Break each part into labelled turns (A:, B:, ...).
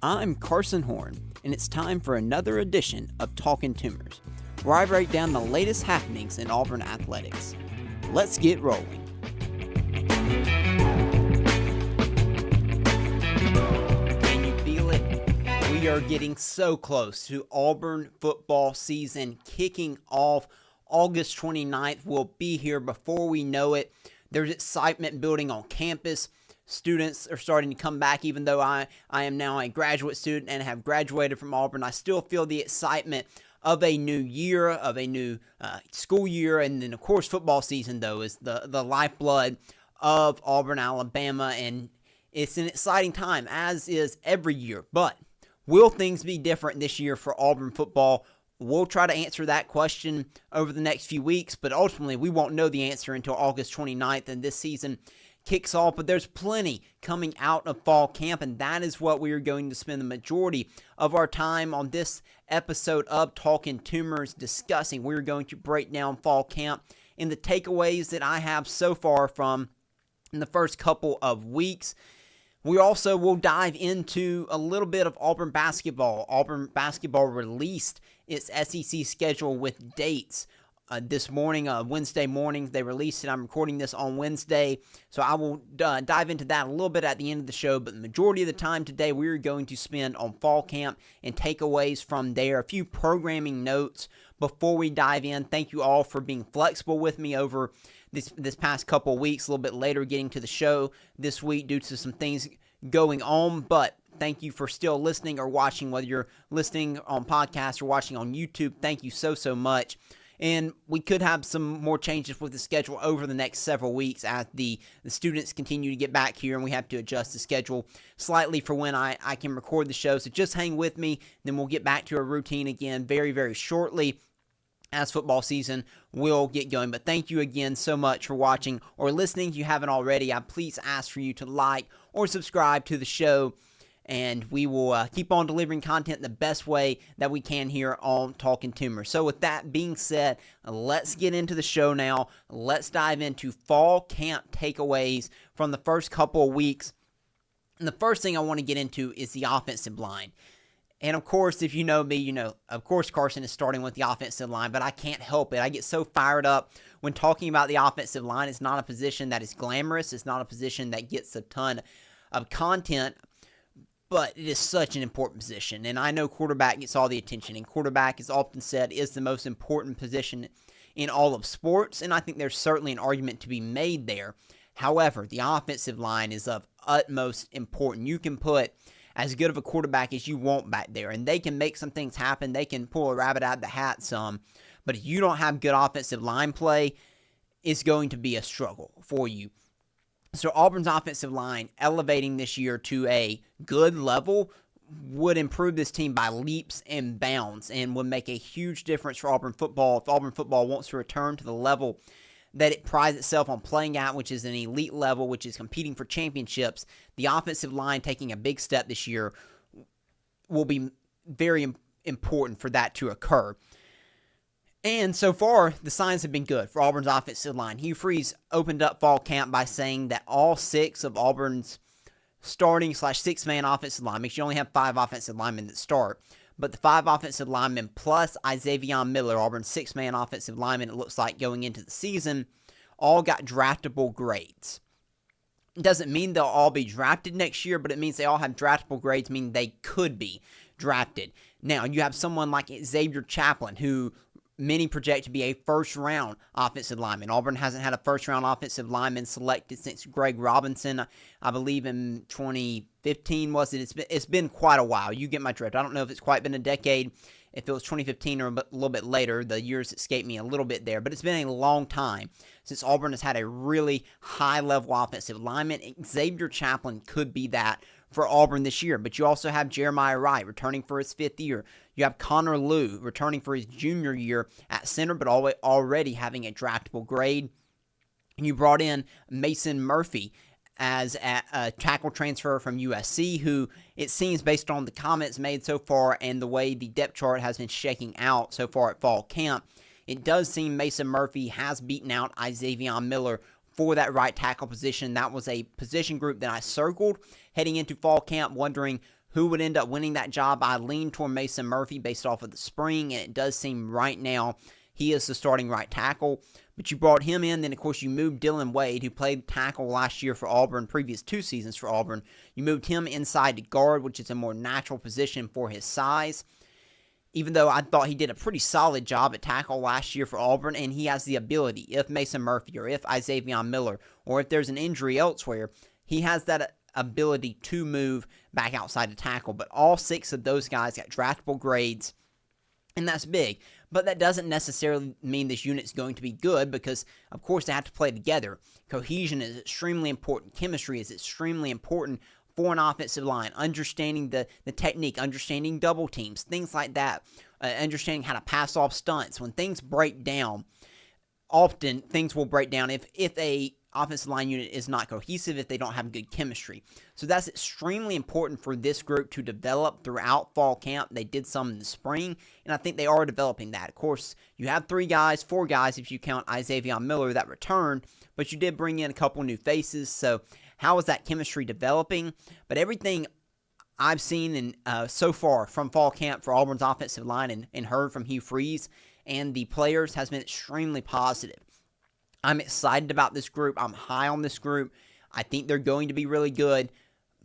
A: I'm Carson Horn, and it's time for another edition of Talkin' Tumors, where I break down the latest happenings in Auburn athletics. Let's get rolling. Can you feel it? We are getting so close to Auburn football season kicking off. August 29th will be here before we know it. There's excitement building on campus. Students are starting to come back. Even though I am now a graduate student and have graduated from Auburn, I still feel the excitement of a new year, of a new school year. And then, of course, football season, though, is the lifeblood of Auburn, Alabama. And it's an exciting time, as is every year. But will things be different this year for Auburn football? We'll try to answer that question over the next few weeks, but ultimately we won't know the answer until August 29th, and this season kicks off. But there's plenty coming out of fall camp, and that is what we are going to spend the majority of our time on this episode of Talkin' Tumors discussing. We're going to break down fall camp and the takeaways that I have so far from the first couple of weeks. We also will dive into a little bit of Auburn basketball. Auburn basketball released its SEC schedule with dates this morning, Wednesday morning. They released it. I'm recording this on Wednesday, so I will dive into that a little bit at the end of the show. But the majority of the time today, we're going to spend on fall camp and takeaways from there. A few programming notes before we dive in. Thank you all for being flexible with me over this past couple of weeks. A little bit later getting to the show this week due to some things going on, but thank you for still listening or watching, whether you're listening on podcast or watching on YouTube. Thank you so much. And we could have some more changes with the schedule over the next several weeks as the students continue to get back here, and we have to adjust the schedule slightly for when I can record the show. So just hang with me, then we'll get back to our routine again very shortly as football season will get going. But thank you again so much for watching or listening. If you haven't already, I please ask for you to like or subscribe to the show, and we will keep on delivering content the best way that we can here on Talkin' Tumors. So with that being said, let's get into the show now. Let's dive into fall camp takeaways from the first couple of weeks. And the first thing I want to get into is the offensive line. And of course, if you know me, you know, of course, Carson is starting with the offensive line, but I can't help it. I get so fired up when talking about the offensive line. It's not a position that is glamorous. It's not a position that gets a ton of content, but it is such an important position. And I know quarterback gets all the attention, and quarterback is often said is the most important position in all of sports, and I think there's certainly an argument to be made there. However, the offensive line is of utmost importance. You can put as good of a quarterback as you want back there, and they can make some things happen. They can pull a rabbit out of the hat some, but if you don't have good offensive line play, it's going to be a struggle for you. So Auburn's offensive line elevating this year to a good level would improve this team by leaps and bounds and would make a huge difference for Auburn football if Auburn football wants to return to the level that it prides itself on playing at, which is an elite level, which is competing for championships. The offensive line taking a big step this year will be very important for that to occur. And so far, the signs have been good for Auburn's offensive line. Hugh Freeze opened up fall camp by saying that all 6 of Auburn's starting / 6-man offensive linemen, because you only have 5 offensive linemen that start, but the 5 offensive linemen plus Isaiah Miller, Auburn's 6-man offensive lineman, it looks like going into the season, all got draftable grades. It doesn't mean they'll all be drafted next year, but it means they all have draftable grades, meaning they could be drafted. Now, you have someone like Xavier Chaplin, who many project to be a first-round offensive lineman. Auburn hasn't had a first-round offensive lineman selected since Greg Robinson, I believe in 2015, was it? It's been quite a while. You get my drift. I don't know if it's quite been a decade, if it was 2015 or a little bit later. The years escape me a little bit there, but it's been a long time since Auburn has had a really high-level offensive lineman. Xavier Chaplin could be that for Auburn this year, but you also have Jeremiah Wright returning for his 5th year. You have Connor Liu returning for his junior year at center, but already having a draftable grade. And you brought in Mason Murphy as a tackle transfer from USC, who it seems based on the comments made so far and the way the depth chart has been shaking out so far at fall camp, it does seem Mason Murphy has beaten out Isaiah Miller for that right tackle position. That was a position group that I circled heading into fall camp, wondering who would end up winning that job, I lean toward Mason Murphy based off of the spring, and it does seem right now he is the starting right tackle. But you brought him in, then of course you moved Dylan Wade, who played tackle last year for Auburn, previous 2 seasons for Auburn. You moved him inside to guard, which is a more natural position for his size. Even though I thought he did a pretty solid job at tackle last year for Auburn, and he has the ability, if Mason Murphy or if Isaiah Miller, or if there's an injury elsewhere, he has that ability to move back outside to tackle. But all 6 of those guys got draftable grades, and that's big. But that doesn't necessarily mean this unit's going to be good because, of course, they have to play together. Cohesion is extremely important. Chemistry is extremely important for an offensive line. Understanding the technique, understanding double teams, things like that. Understanding how to pass off stunts. When things break down, often things will break down if a offensive line unit is not cohesive, if they don't have good chemistry. So that's extremely important for this group to develop throughout fall camp. They did some in the spring, and I think they are developing that. Of course, you have 4 guys if you count Isaiah Miller that returned, but you did bring in a couple new faces. So how is that chemistry developing? But everything I've seen so far from fall camp for Auburn's offensive line and heard from Hugh Freeze and the players has been extremely positive. I'm excited about this group. I'm high on this group. I think they're going to be really good,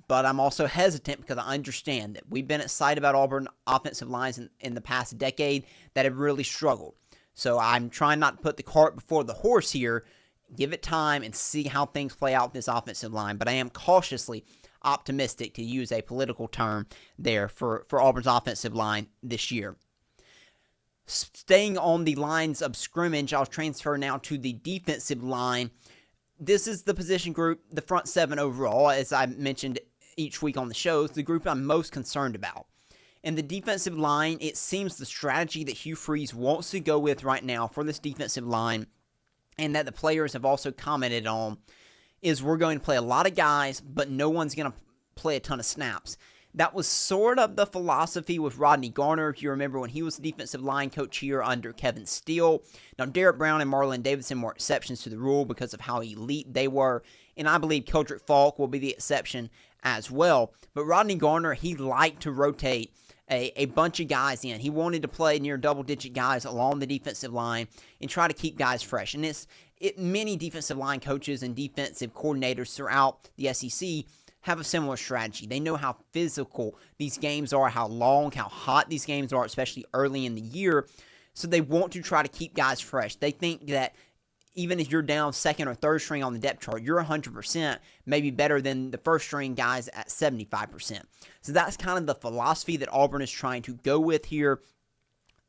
A: but I'm also hesitant because I understand that we've been excited about Auburn offensive lines in the past decade that have really struggled. So I'm trying not to put the cart before the horse here. Give it time and see how things play out with this offensive line, but I am cautiously optimistic, to use a political term there, for Auburn's offensive line this year. Staying on the lines of scrimmage, I'll transfer now to the defensive line. This is the position group, the front 7 overall, as I mentioned each week on the show, is the group I'm most concerned about. And the defensive line, it seems the strategy that Hugh Freeze wants to go with right now for this defensive line, and that the players have also commented on, is we're going to play a lot of guys, but no one's going to play a ton of snaps. That was sort of the philosophy with Rodney Garner, if you remember, when he was the defensive line coach here under Kevin Steele. Now, Derek Brown and Marlon Davidson were exceptions to the rule because of how elite they were, and I believe Keldrick Falk will be the exception as well. But Rodney Garner, he liked to rotate a bunch of guys in. He wanted to play near double-digit guys along the defensive line and try to keep guys fresh. And many defensive line coaches and defensive coordinators throughout the SEC have a similar strategy. They know how physical these games are, how long, how hot these games are, especially early in the year. So they want to try to keep guys fresh. They think that even if you're down 2nd or 3rd string on the depth chart, you're 100%, maybe better than the 1st string guys at 75%. So that's kind of the philosophy that Auburn is trying to go with here.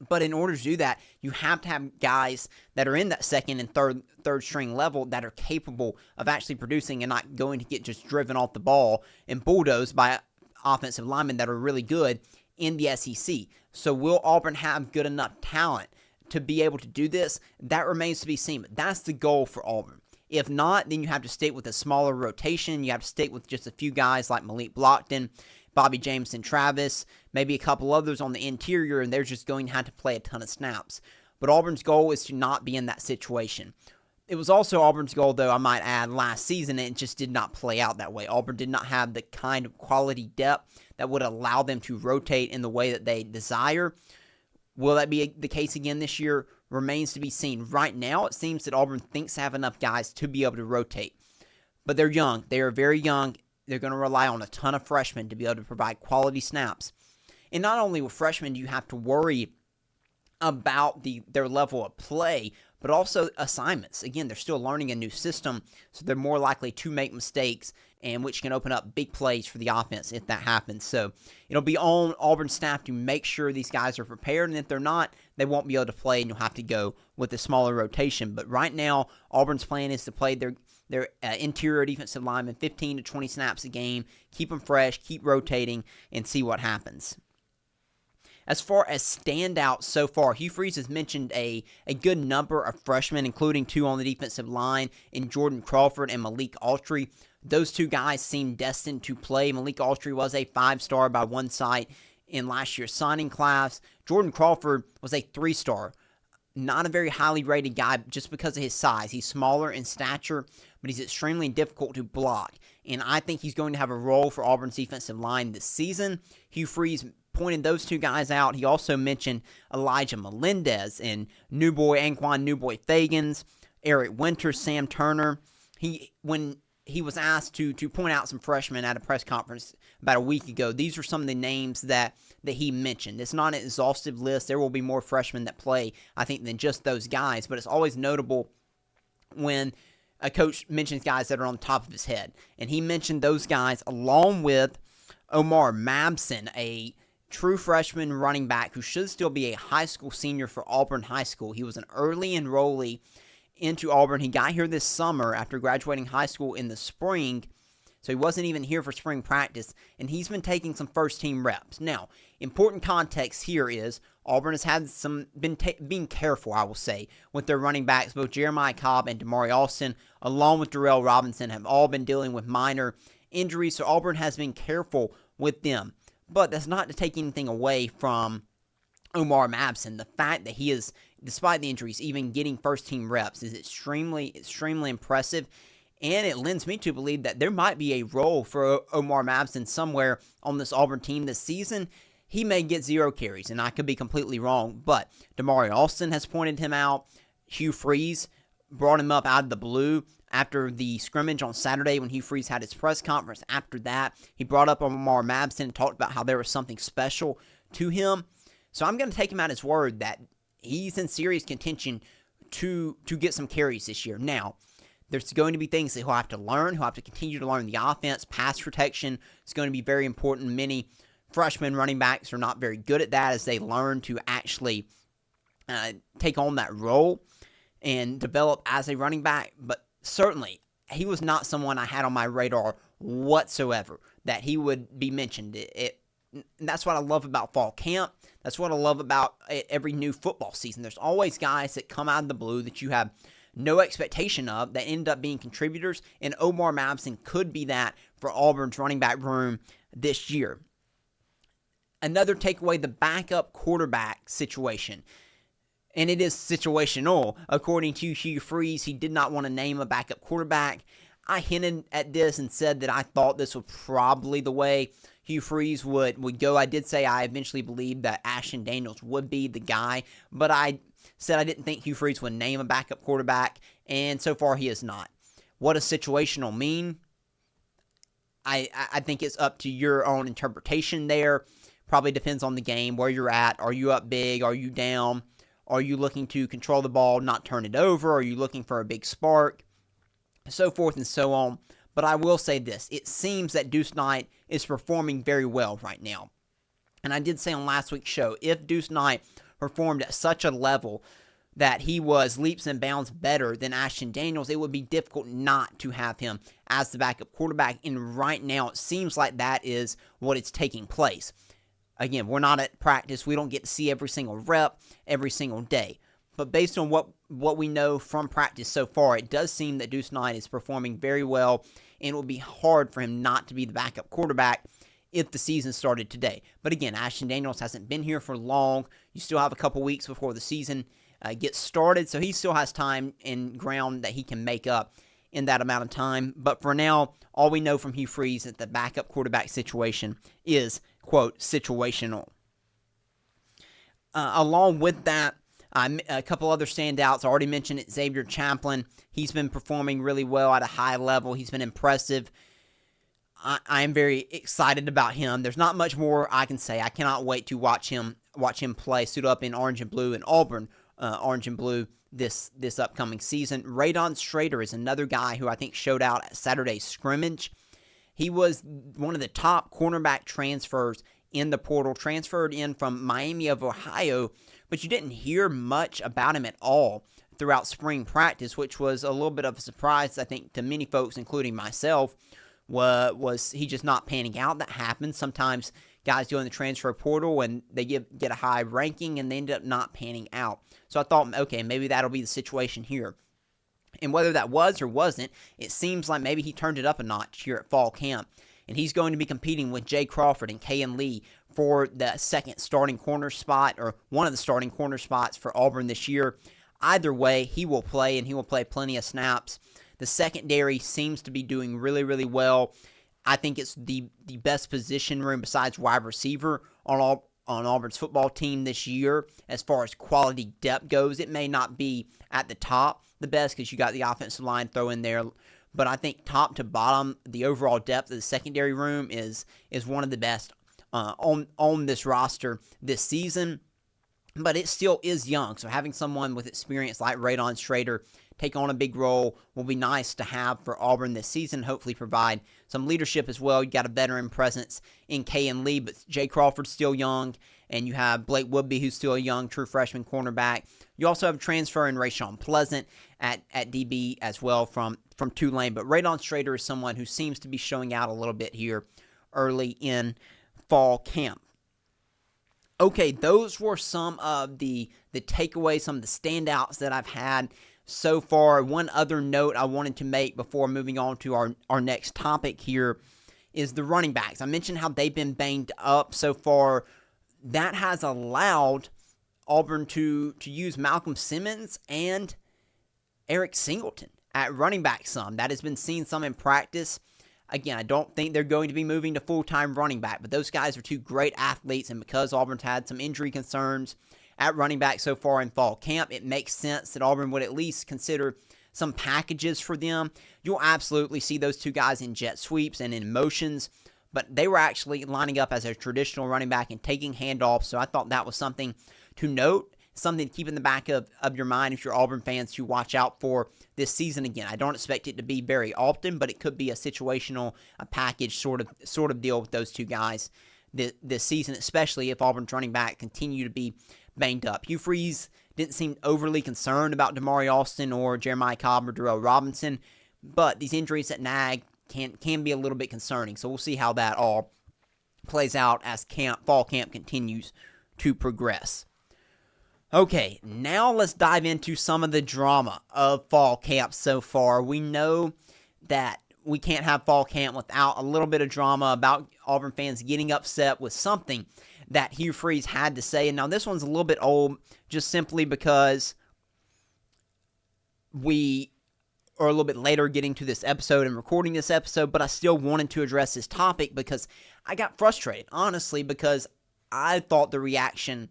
A: But in order to do that, you have to have guys that are in that 2nd and 3rd string level that are capable of actually producing and not going to get just driven off the ball and bulldozed by offensive linemen that are really good in the SEC. So will Auburn have good enough talent to be able to do this? That remains to be seen. But that's the goal for Auburn. If not, then you have to stick with a smaller rotation. You have to stick with just a few guys like Malik Blockton, Bobby Jameson Travis, maybe a couple others on the interior, and they're just going to have to play a ton of snaps. But Auburn's goal is to not be in that situation. It was also Auburn's goal, though, I might add, last season, and it just did not play out that way. Auburn did not have the kind of quality depth that would allow them to rotate in the way that they desire. Will that be the case again this year? Remains to be seen. Right now, it seems that Auburn thinks they have enough guys to be able to rotate. But they're young. They are very young. They're going to rely on a ton of freshmen to be able to provide quality snaps. And not only with freshmen do you have to worry about their level of play, but also assignments. Again, they're still learning a new system, so they're more likely to make mistakes, and which can open up big plays for the offense if that happens. So it'll be on Auburn's staff to make sure these guys are prepared, and if they're not, they won't be able to play, and you'll have to go with a smaller rotation. But right now, Auburn's plan is to play their interior defensive linemen 15 to 20 snaps a game, keep them fresh, keep rotating, and see what happens. As far as standouts so far, Hugh Freeze has mentioned a good number of freshmen, including 2 on the defensive line in Jordan Crawford and Malik Autry. Those 2 guys seem destined to play. Malik Autry was a 5-star by one site in last year's signing class. Jordan Crawford was a 3-star not a very highly rated guy just because of his size. He's smaller in stature, but he's extremely difficult to block. And I think he's going to have a role for Auburn's defensive line this season. Hugh Freeze pointed those two guys out. He also mentioned Elijah Melendez and Anquan Newboy Fagans, Eric Winters, Sam Turner. When he was asked to point out some freshmen at a press conference about a week ago, these are some of the names that he mentioned. It's not an exhaustive list. There will be more freshmen that play, I think, than just those guys, but it's always notable when a coach mentions guys that are on the top of his head. And he mentioned those guys along with Omar Mabson, a true freshman running back who should still be a high school senior for Auburn High School. He was an early enrollee into Auburn. He got here this summer after graduating high school in the spring, so he wasn't even here for spring practice, and he's been taking some first-team reps. Now, important context here is Auburn has had being careful, I will say, with their running backs. Both Jeremiah Cobb and Damari Alston, along with Darrell Robinson, have all been dealing with minor injuries, so Auburn has been careful with them. But that's not to take anything away from Omar Mabson. The fact that he is, despite the injuries, even getting first-team reps is extremely, extremely impressive. And it lends me to believe that there might be a role for Omar Mabson somewhere on this Auburn team this season. He may get 0 carries, and I could be completely wrong, but Damari Alston has pointed him out. Hugh Freeze brought him up out of the blue after the scrimmage on Saturday when Hugh Freeze had his press conference. After that, he brought up Omar Mabson and talked about how there was something special to him. So I'm going to take him at his word that he's in serious contention to get some carries this year. Now, there's going to be things that he'll have to learn. He'll have to continue to learn the offense. Pass protection is going to be very important. Many freshman running backs are not very good at that as they learn to actually take on that role and develop as a running back. But certainly, he was not someone I had on my radar whatsoever that he would be mentioned. That's what I love about fall camp. That's what I love about every new football season. There's always guys that come out of the blue that you have no expectation of that end up being contributors, and Omar Mabson could be that for Auburn's running back room this year. Another takeaway, the backup quarterback situation. And it is situational. According to Hugh Freeze, he did not want to name a backup quarterback. I hinted at this and said that I thought this was probably the way Hugh Freeze would go. I did say I eventually believed that Ashton Daniels would be the guy, but I said I didn't think Hugh Freeze would name a backup quarterback, and so far he is not. What does situational mean? I think it's up to your own interpretation there. Probably depends on the game, where you're at. Are you up big? Are you down? Are you looking to control the ball, not turn it over? Are you looking for a big spark? So forth and so on. But I will say this. It seems that Deuce Knight is performing very well right now. And I did say on last week's show, if Deuce Knight performed at such a level that he was leaps and bounds better than Ashton Daniels, it would be difficult not to have him as the backup quarterback. And right now, it seems like that is what is taking place. Again, we're not at practice. We don't get to see every single rep every single day. But based on what we know from practice so far, it does seem that Deuce Knight is performing very well, and it will be hard for him not to be the backup quarterback if the season started today. But again, Ashton Daniels hasn't been here for long. You still have a couple weeks before the season gets started, so he still has time and ground that he can make up in that amount of time. But for now, all we know from Hugh Freeze is that the backup quarterback situation is, quote, situational. Along with that, a couple other standouts. I already mentioned it, Xavier Chaplin. He's been performing really well at a high level. He's been impressive. I am very excited about him. There's not much more I can say. I cannot wait to watch him play, suit up in orange and blue in Auburn, orange and blue this upcoming season. Radon Strader is another guy who I think showed out at Saturday's scrimmage. He was one of the top cornerback transfers in the portal, transferred in from Miami of Ohio, but you didn't hear much about him at all throughout spring practice, which was a little bit of a surprise, I think, to many folks, including myself. Was he just not panning out? That happens. Sometimes guys go in the transfer portal and they get a high ranking and they end up not panning out. So I thought, okay, maybe that'll be the situation here. And whether that was or wasn't, it seems like maybe he turned it up a notch here at fall camp. and he's going to be competing with Jay Crawford and Kayan Lee for the second starting corner spot, or one of the starting corner spots for Auburn this year. Either way, he will play, and he will play plenty of snaps. The secondary seems to be doing really, really well. I think it's the best position room besides wide receiver on Auburn's football team this year as far as quality depth goes. It may not be at the top the best because you got the offensive line throw in there, but I think top to bottom, the overall depth of the secondary room is one of the best on this roster this season. But it still is young, so having someone with experience like Radon Schrader take on a big role will be nice to have for Auburn this season, hopefully provide some leadership as well. You got a veteran presence in Kayan Lee, but Jay Crawford's still young, and you have Blake Woodby, who's still a young true freshman cornerback. You also have a transfer in Rayshawn Pleasant at DB as well from Tulane, but Radon Schrader is someone who seems to be showing out a little bit here early in fall camp. Okay, those were some of the takeaways, some of the standouts that I've had so far. One other note I wanted to make before moving on to our next topic here is the running backs. I mentioned how they've been banged up so far. That has allowed Auburn to use Malcolm Simmons and Eric Singleton at running back some. That has been seen some in practice. Again, I don't think they're going to be moving to full-time running back, but those guys are two great athletes, and because Auburn's had some injury concerns at running back so far in fall camp, it makes sense that Auburn would at least consider some packages for them. You'll absolutely see those two guys in jet sweeps and in motions, but they were actually lining up as a traditional running back and taking handoffs, so I thought that was something to note, something to keep in the back of your mind if you're Auburn fans to watch out for this season. Again, I don't expect it to be very often, but it could be a situational, a package sort of deal with those two guys this season, especially if Auburn's running back continue to be banged up. Hugh Freeze didn't seem overly concerned about Damari Alston or Jeremiah Cobb or Darrell Robinson, but these injuries at nag can be a little bit concerning, so we'll see how that all plays out as fall camp continues to progress. Okay, now let's dive into some of the drama of fall camp so far. We know that we can't have fall camp without a little bit of drama about Auburn fans getting upset with something that Hugh Freeze had to say. And now this one's a little bit old just simply because we are a little bit later getting to this episode and recording this episode, but I still wanted to address this topic because I got frustrated, honestly, because I thought the reaction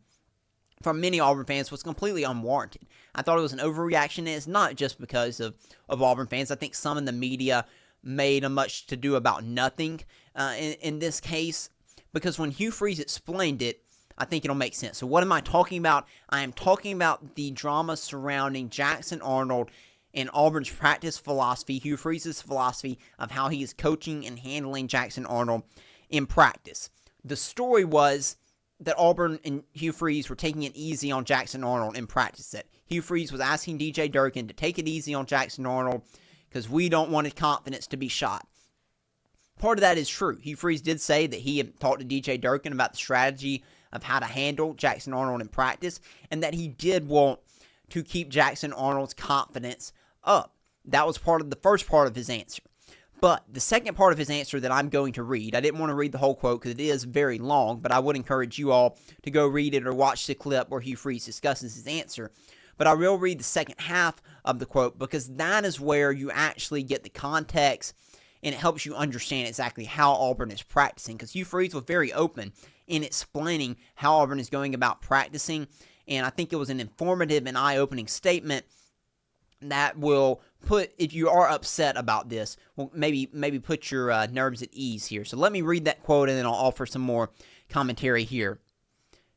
A: from many Auburn fans was completely unwarranted. I thought it was an overreaction, and it's not just because of Auburn fans. I think some in the media made a much to do about nothing in this case, because when Hugh Freeze explained it, I think it'll make sense. So what am I talking about? I am talking about the drama surrounding Jackson Arnold and Auburn's practice philosophy, Hugh Freeze's philosophy of how he is coaching and handling Jackson Arnold in practice. The story was that Auburn and Hugh Freeze were taking it easy on Jackson Arnold in practice. That Hugh Freeze was asking DJ Durkin to take it easy on Jackson Arnold because we don't want his confidence to be shot. Part of that is true. Hugh Freeze did say that he had talked to DJ Durkin about the strategy of how to handle Jackson Arnold in practice, and that he did want to keep Jackson Arnold's confidence up. That was part of the first part of his answer. But the second part of his answer that I'm going to read, I didn't want to read the whole quote because it is very long, but I would encourage you all to go read it or watch the clip where Hugh Freeze discusses his answer. But I will read the second half of the quote because that is where you actually get the context and it helps you understand exactly how Auburn is practicing, because Hugh Freeze was very open in explaining how Auburn is going about practicing, and I think it was an informative and eye-opening statement that will put, if you are upset about this, well, maybe put your nerves at ease here. So let me read that quote, and then I'll offer some more commentary here.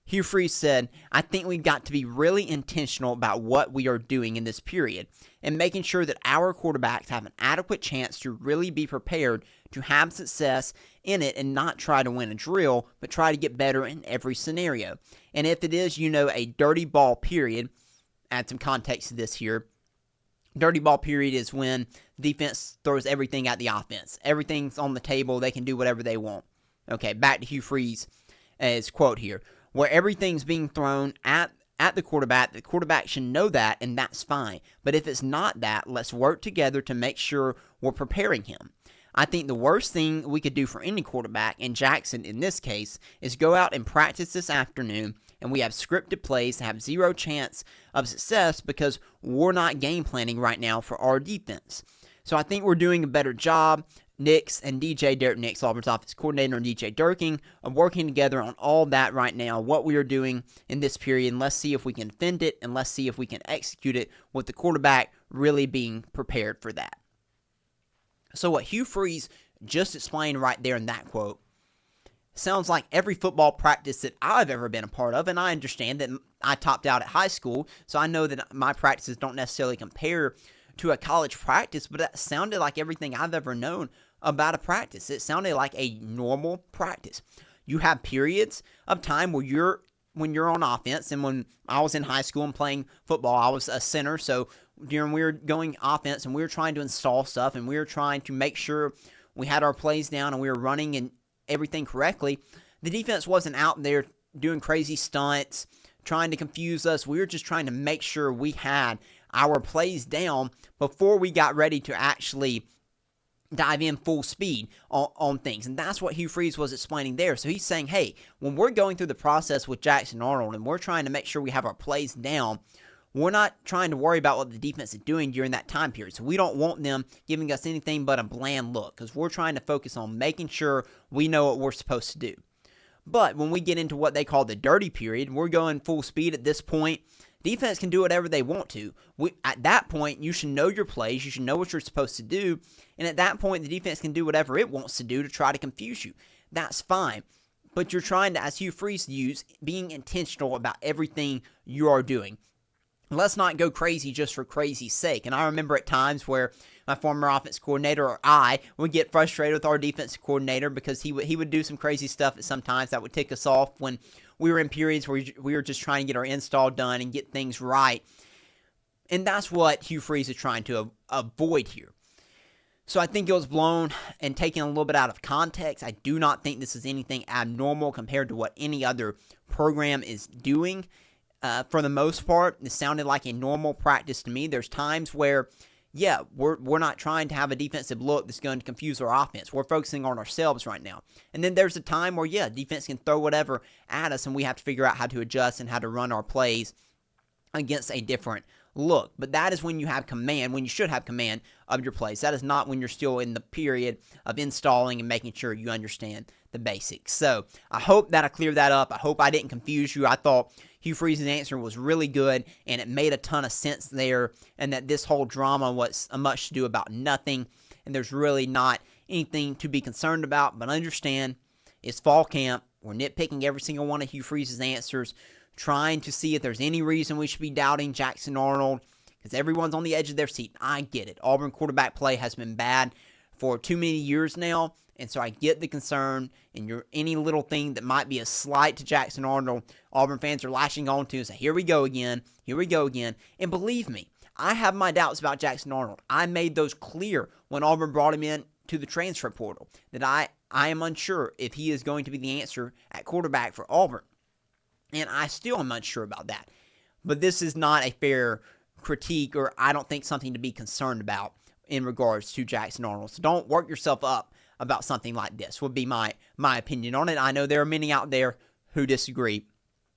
A: Hugh Freeze said, "I think we've got to be really intentional about what we are doing in this period and making sure that our quarterbacks have an adequate chance to really be prepared to have success in it and not try to win a drill, but try to get better in every scenario. And if it is, a dirty ball period," add some context to this here. Dirty ball period is when defense throws everything at the offense. Everything's on the table. They can do whatever they want. Okay, back to Hugh Freeze's quote here. Where everything's being thrown at the quarterback should know that, and that's fine. But if it's not that, let's work together to make sure we're preparing him. I think the worst thing we could do for any quarterback, and Jackson in this case, is go out and practice this afternoon, and we have scripted plays that have zero chance of success because we're not game planning right now for our defense. So I think we're doing a better job, Nix and DJ, Derek Nix, Auburn's offensive coordinator, and DJ Durkin, of working together on all that right now, what we are doing in this period, and let's see if we can defend it, and let's see if we can execute it with the quarterback really being prepared for that. So what Hugh Freeze just explained right there in that quote sounds like every football practice that I've ever been a part of, and I understand that I topped out at high school, so I know that my practices don't necessarily compare to a college practice, but that sounded like everything I've ever known about a practice. It sounded like a normal practice. You have periods of time where when you're on offense, and when I was in high school and playing football, I was a center, so during we were going offense and we were trying to install stuff and we were trying to make sure we had our plays down and we were running and everything correctly, the defense wasn't out there doing crazy stunts, trying to confuse us. We were just trying to make sure we had our plays down before we got ready to actually dive in full speed on things. And that's what Hugh Freeze was explaining there. So he's saying, hey, when we're going through the process with Jackson Arnold and we're trying to make sure we have our plays down, we're not trying to worry about what the defense is doing during that time period. So we don't want them giving us anything but a bland look, because we're trying to focus on making sure we know what we're supposed to do. But when we get into what they call the dirty period, we're going full speed at this point. Defense can do whatever they want to. At that point, you should know your plays. You should know what you're supposed to do. And at that point, the defense can do whatever it wants to do to try to confuse you. That's fine. But you're trying to, as Hugh Freeze used, being intentional about everything you are doing. Let's not go crazy just for crazy's sake. And I remember at times where my former offense coordinator or I would get frustrated with our defensive coordinator because he would do some crazy stuff at sometimes that would tick us off when we were in periods where we were just trying to get our install done and get things right. And that's what Hugh Freeze is trying to avoid here. So I think it was blown and taken a little bit out of context. I do not think this is anything abnormal compared to what any other program is doing. For the most part, it sounded like a normal practice to me. There's times where, yeah, we're not trying to have a defensive look that's going to confuse our offense. We're focusing on ourselves right now. And then there's a time where, yeah, defense can throw whatever at us, and we have to figure out how to adjust and how to run our plays against a different look. But that is when you have command, when you should have command of your plays. That is not when you're still in the period of installing and making sure you understand the basics. So I hope that I cleared that up. I hope I didn't confuse you. I thought Hugh Freeze's answer was really good, and it made a ton of sense there, and that this whole drama was a much to do about nothing, and there's really not anything to be concerned about. But understand, it's fall camp. We're nitpicking every single one of Hugh Freeze's answers, trying to see if there's any reason we should be doubting Jackson Arnold, because everyone's on the edge of their seat. I get it. Auburn quarterback play has been bad for too many years now, and so I get the concern, and any little thing that might be a slight to Jackson Arnold, Auburn fans are lashing on to and say, here we go again. And believe me, I have my doubts about Jackson Arnold. I made those clear when Auburn brought him in to the transfer portal, that I am unsure if he is going to be the answer at quarterback for Auburn. And I still am unsure about that. But this is not a fair critique, or I don't think something to be concerned about in regards to Jackson Arnold. So don't work yourself up about something like this, would be my opinion on it. I know there are many out there who disagree,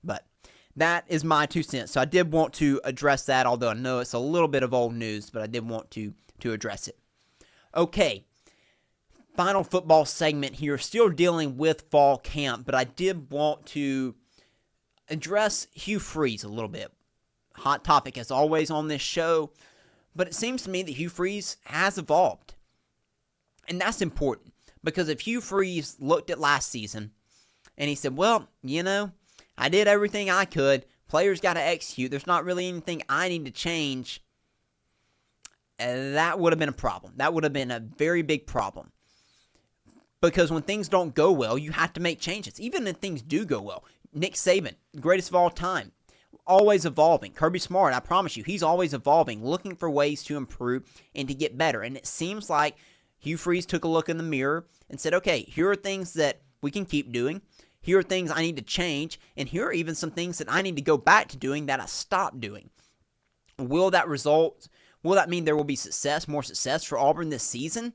A: but that is my 2 cents. So I did want to address that, although I know it's a little bit of old news, but I did want to address it. Okay, final football segment here, still dealing with fall camp, but I did want to address Hugh Freeze a little bit. Hot topic as always on this show, but it seems to me that Hugh Freeze has evolved. And that's important, because if Hugh Freeze looked at last season and he said, well, I did everything I could, players got to execute, there's not really anything I need to change, that would have been a problem. That would have been a very big problem. Because when things don't go well, you have to make changes. Even if things do go well. Nick Saban, greatest of all time, always evolving. Kirby Smart, I promise you, he's always evolving, looking for ways to improve and to get better. And it seems like Hugh Freeze took a look in the mirror and said, okay, here are things that we can keep doing. Here are things I need to change. And here are even some things that I need to go back to doing that I stopped doing. Will that mean there will be success, more success for Auburn this season?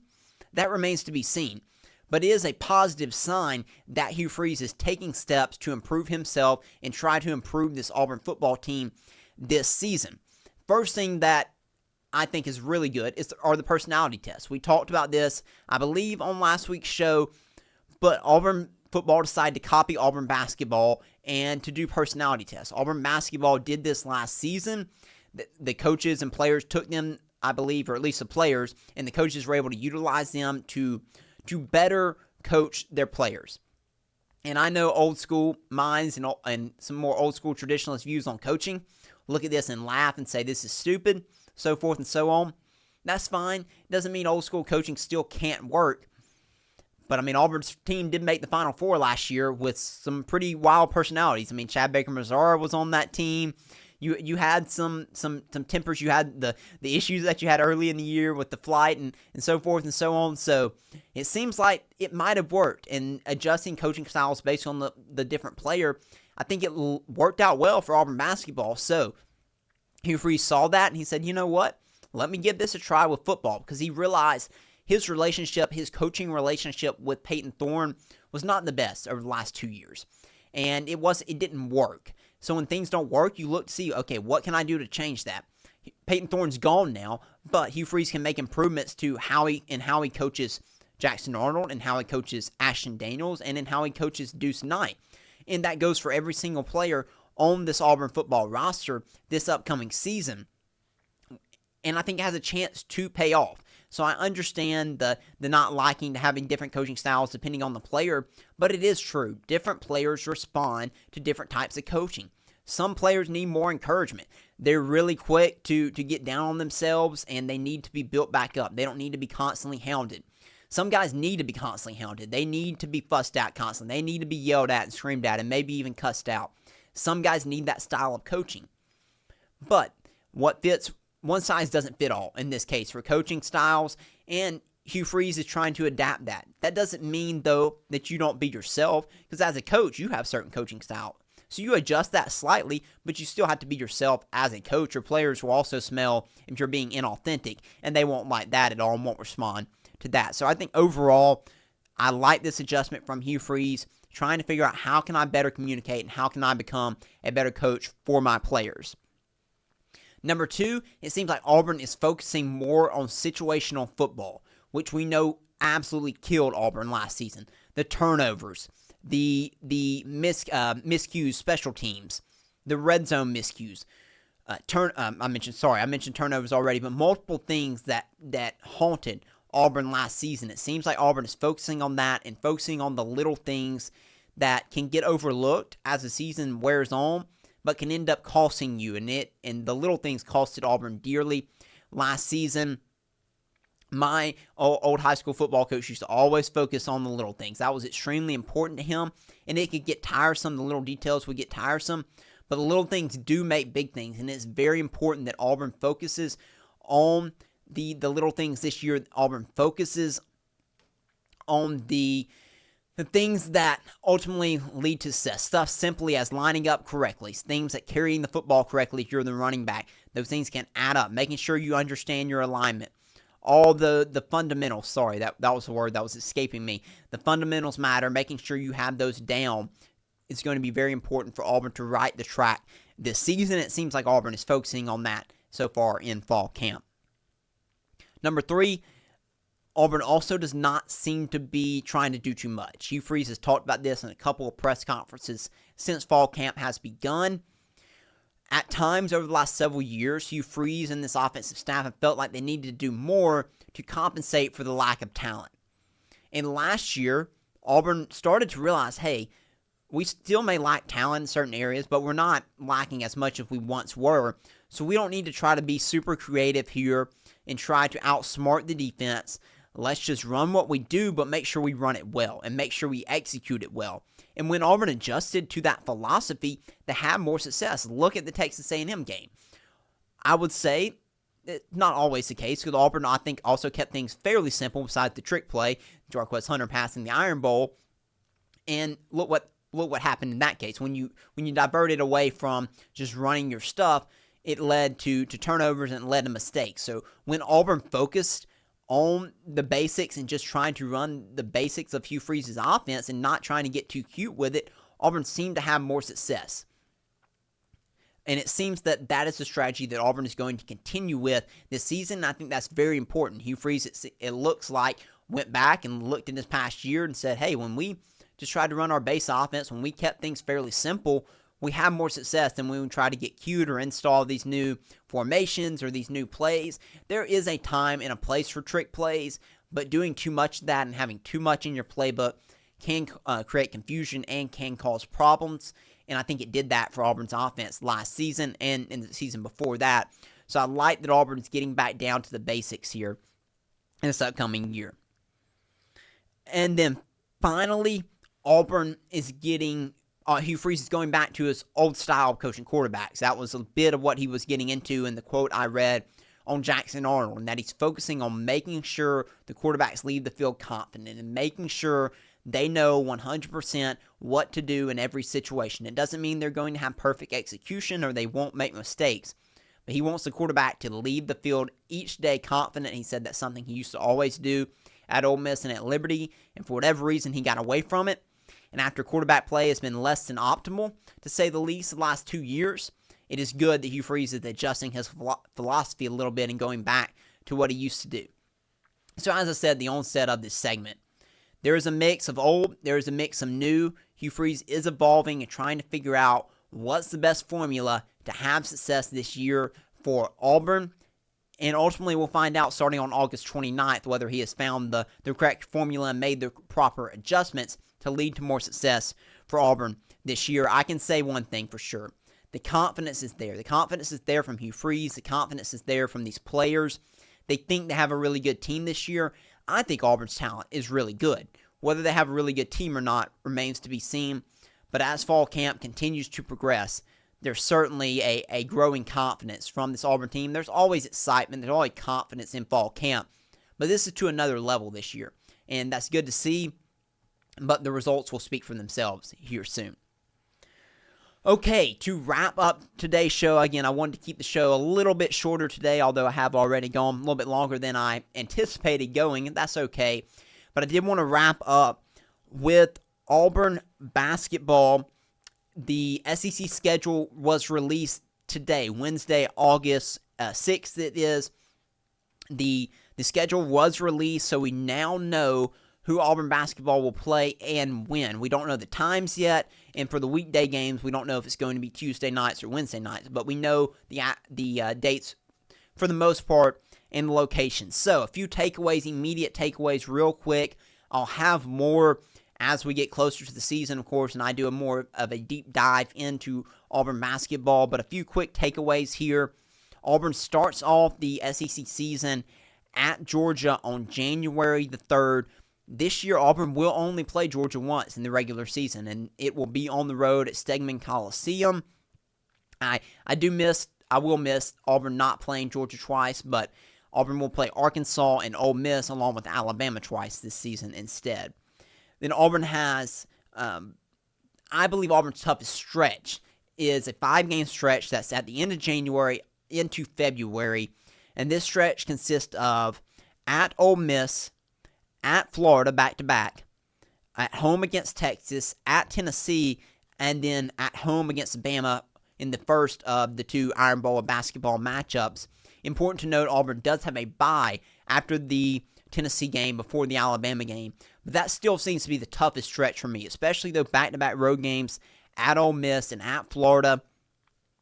A: That remains to be seen. But it is a positive sign that Hugh Freeze is taking steps to improve himself and try to improve this Auburn football team this season. First thing that I think is really good are the personality tests. We talked about this, I believe, on last week's show, but Auburn football decided to copy Auburn basketball and to do personality tests. Auburn basketball did this last season. The coaches and players took them, I believe, or at least the players, and the coaches were able to utilize them to better coach their players. And I know old school minds and some more old school traditionalist views on coaching look at this and laugh and say this is stupid, so forth and so on. That's fine. Doesn't mean old school coaching still can't work. But, I mean, Auburn's team did make the Final Four last year with some pretty wild personalities. I mean, Chad Baker-Mazara was on that team. You had some tempers. You had the issues that you had early in the year with the flight and so forth and so on. So it seems like it might have worked. And adjusting coaching styles based on the different player, I think it worked out well for Auburn basketball. So Hugh Freeze saw that and he said, you know what? Let me give this a try with football, because he realized his coaching relationship with Peyton Thorne was not the best over the last 2 years. And it didn't work. So when things don't work, you look to see, okay, what can I do to change that? Peyton Thorne's gone now, but Hugh Freeze can make improvements to how he coaches Jackson Arnold, and how he coaches Ashton Daniels, and in how he coaches Deuce Knight. And that goes for every single player on this Auburn football roster this upcoming season. And I think it has a chance to pay off. So I understand the not liking to having different coaching styles depending on the player, but it is true. Different players respond to different types of coaching. Some players need more encouragement. They're really quick to get down on themselves, and they need to be built back up. They don't need to be constantly hounded. Some guys need to be constantly hounded. They need to be fussed at constantly. They need to be yelled at and screamed at and maybe even cussed out. Some guys need that style of coaching. But one size doesn't fit all in this case for coaching styles, and Hugh Freeze is trying to adapt that. That doesn't mean, though, that you don't be yourself, because as a coach, you have certain coaching style. So you adjust that slightly, but you still have to be yourself as a coach. Your players will also smell if you're being inauthentic, and they won't like that at all and won't respond to that. So I think overall, I like this adjustment from Hugh Freeze, trying to figure out how can I better communicate and how can I become a better coach for my players. Number two, it seems like Auburn is focusing more on situational football, which we know absolutely killed Auburn last season. The turnovers, the miscues, special teams, the red zone miscues. I mentioned turnovers already, but multiple things that haunted Auburn last season. It seems like Auburn is focusing on that and focusing on the little things that can get overlooked as the season wears on, but can end up costing you. And the little things costed Auburn dearly last season. My old high school football coach used to always focus on the little things. That was extremely important to him, and it could get tiresome. The little details would get tiresome, but the little things do make big things, and it's very important that Auburn focuses on the little things this year. Auburn focuses on the things that ultimately lead to success. Stuff simply as lining up correctly, things that carrying the football correctly if you're the running back. Those things can add up, making sure you understand your alignment. All the fundamentals, sorry, that was the word that was escaping me. The fundamentals matter. Making sure you have those down is going to be very important for Auburn to right the track this season. It seems like Auburn is focusing on that so far in fall camp. Number three, Auburn also does not seem to be trying to do too much. Hugh Freeze has talked about this in a couple of press conferences since fall camp has begun. At times over the last several years, Hugh Freeze and this offensive staff have felt like they needed to do more to compensate for the lack of talent. And last year, Auburn started to realize, hey, we still may lack talent in certain areas, but we're not lacking as much as we once were. So we don't need to try to be super creative here and try to outsmart the defense. Let's just run what we do, but make sure we run it well and make sure we execute it well. And when Auburn adjusted to that philosophy, they had more success. Look at the Texas A&M game. I would say it's not always the case, because Auburn, I think, also kept things fairly simple besides the trick play, Jarquez Hunter passing the Iron Bowl. And look what happened in that case. When you diverted away from just running your stuff, it led to turnovers and it led to mistakes. So when Auburn focused on the basics and just trying to run the basics of Hugh Freeze's offense and not trying to get too cute with it, Auburn seemed to have more success. And it seems that that is the strategy that Auburn is going to continue with this season. I think that's very important. Hugh Freeze, it looks like, went back and looked in this past year and said, hey, when we just tried to run our base offense, when we kept things fairly simple, we have more success than when we try to get cute or install these new formations or these new plays. There is a time and a place for trick plays, but doing too much of that and having too much in your playbook can create confusion and can cause problems. And I think it did that for Auburn's offense last season and in the season before that. So I like that Auburn's getting back down to the basics here in this upcoming year. And then finally, Auburn is getting, Hugh Freeze is going back to his old style of coaching quarterbacks. That was a bit of what he was getting into in the quote I read on Jackson Arnold, and that he's focusing on making sure the quarterbacks leave the field confident and making sure they know 100% what to do in every situation. It doesn't mean they're going to have perfect execution or they won't make mistakes, but he wants the quarterback to leave the field each day confident. He said that's something he used to always do at Ole Miss and at Liberty, and for whatever reason, he got away from it. And after quarterback play has been less than optimal, to say the least, the last 2 years, it is good that Hugh Freeze is adjusting his philosophy a little bit and going back to what he used to do. So as I said, the onset of this segment, there is a mix of old, there is a mix of new. Hugh Freeze is evolving and trying to figure out what's the best formula to have success this year for Auburn. And ultimately, we'll find out starting on August 29th whether he has found the correct formula and made the proper adjustments to lead to more success for Auburn this year. I can say one thing for sure. The confidence is there. The confidence is there from Hugh Freeze. The confidence is there from these players. They think they have a really good team this year. I think Auburn's talent is really good. Whether they have a really good team or not remains to be seen. But as fall camp continues to progress, there's certainly a growing confidence from this Auburn team. There's always excitement. There's always confidence in fall camp. But this is to another level this year. And that's good to see. But the results will speak for themselves here soon. Okay, to wrap up today's show, again, I wanted to keep the show a little bit shorter today, although I have already gone a little bit longer than I anticipated going, and that's okay. But I did want to wrap up with Auburn basketball. The SEC schedule was released today, Wednesday, August 6th it is. The schedule was released, so we now know who Auburn basketball will play and when. We don't know the times yet, and for the weekday games, we don't know if it's going to be Tuesday nights or Wednesday nights, but we know the dates for the most part and the locations. So, a few takeaways, immediate takeaways real quick. I'll have more as we get closer to the season, of course, and I do more of a deep dive into Auburn basketball, but a few quick takeaways here. Auburn starts off the SEC season at Georgia on January the 3rd. This year, Auburn will only play Georgia once in the regular season, and it will be on the road at Stegeman Coliseum. I will miss Auburn not playing Georgia twice, but Auburn will play Arkansas and Ole Miss along with Alabama twice this season instead. Then Auburn has, I believe Auburn's toughest stretch is a 5-game stretch that's at the end of January into February, and this stretch consists of at Ole Miss, at Florida back-to-back, at home against Texas, at Tennessee, and then at home against Bama in the first of the two Iron Bowl basketball matchups. Important to note, Auburn does have a bye after the Tennessee game before the Alabama game, but that still seems to be the toughest stretch for me, especially though back-to-back road games at Ole Miss and at Florida.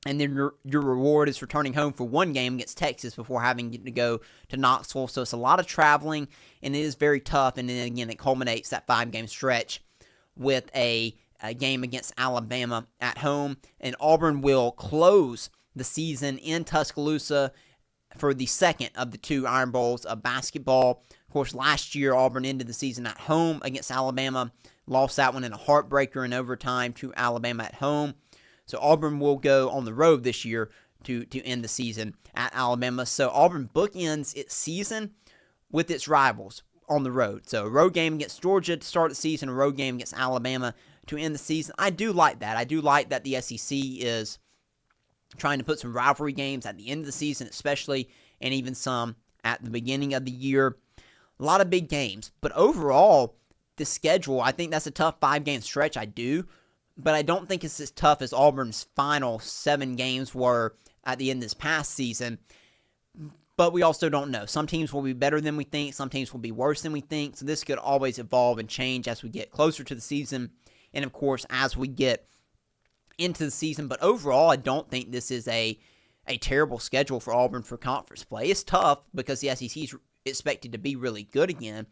A: And then your reward is returning home for one game against Texas before having to go to Knoxville. So it's a lot of traveling, and it is very tough. And then again, it culminates that 5-game stretch with a game against Alabama at home. And Auburn will close the season in Tuscaloosa for the second of the two Iron Bowls of basketball. Of course, last year, Auburn ended the season at home against Alabama. Lost that one in a heartbreaker in overtime to Alabama at home. So Auburn will go on the road this year to end the season at Alabama. So Auburn bookends its season with its rivals on the road. So a road game against Georgia to start the season, a road game against Alabama to end the season. I do like that. I do like that the SEC is trying to put some rivalry games at the end of the season especially, and even some at the beginning of the year. A lot of big games. But overall, the schedule, I think that's a tough 5-game stretch. I do. But I don't think it's as tough as Auburn's final 7 games were at the end of this past season. But we also don't know. Some teams will be better than we think. Some teams will be worse than we think. So this could always evolve and change as we get closer to the season. And, of course, as we get into the season. But overall, I don't think this is a terrible schedule for Auburn for conference play. It's tough because the SEC is expected to be really good again.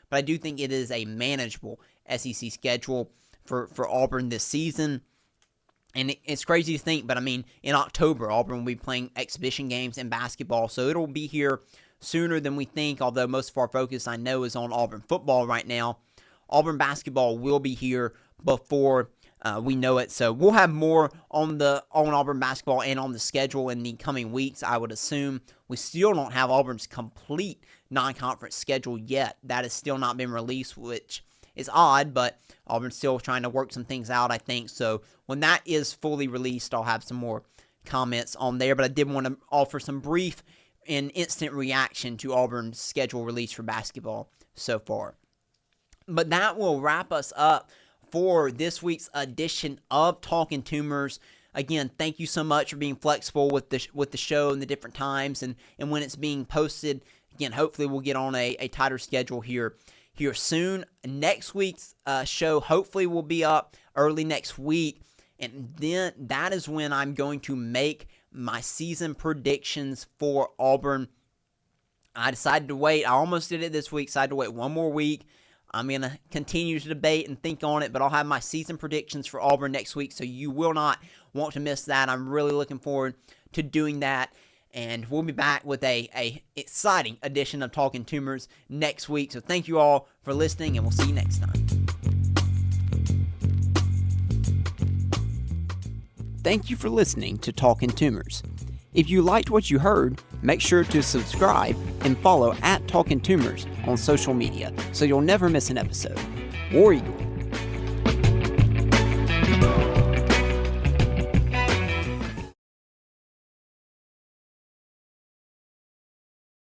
A: But I do think it is a manageable SEC schedule for Auburn this season. And it's crazy to think, but I mean, in October, Auburn will be playing exhibition games in basketball, so it'll be here sooner than we think, although most of our focus, I know, is on Auburn football right now. Auburn basketball will be here before we know it, so we'll have more on Auburn basketball and on the schedule in the coming weeks, I would assume. We still don't have Auburn's complete non-conference schedule yet. That has still not been released, which is odd, but Auburn's still trying to work some things out, I think. So when that is fully released, I'll have some more comments on there. But I did want to offer some brief and instant reaction to Auburn's schedule release for basketball so far. But that will wrap us up for this week's edition of Talkin' Tumors. Again, thank you so much for being flexible with the show and the different times and when it's being posted. Again, hopefully we'll get on a tighter schedule here soon. Next week's show hopefully will be up early next week, and then that is when I'm going to make my season predictions for Auburn. I decided to wait. I almost did it this week, decided to wait one more week. I'm going to continue to debate and think on it, but I'll have my season predictions for Auburn next week, so you will not want to miss that. I'm really looking forward to doing that. And we'll be back with a exciting edition of Talkin' Tumors next week. So thank you all for listening, and we'll see you next time. Thank you for listening to Talkin' Tumors. If you liked what you heard, make sure to subscribe and follow @Talkin' Tumors on social media so you'll never miss an episode. War Eagle.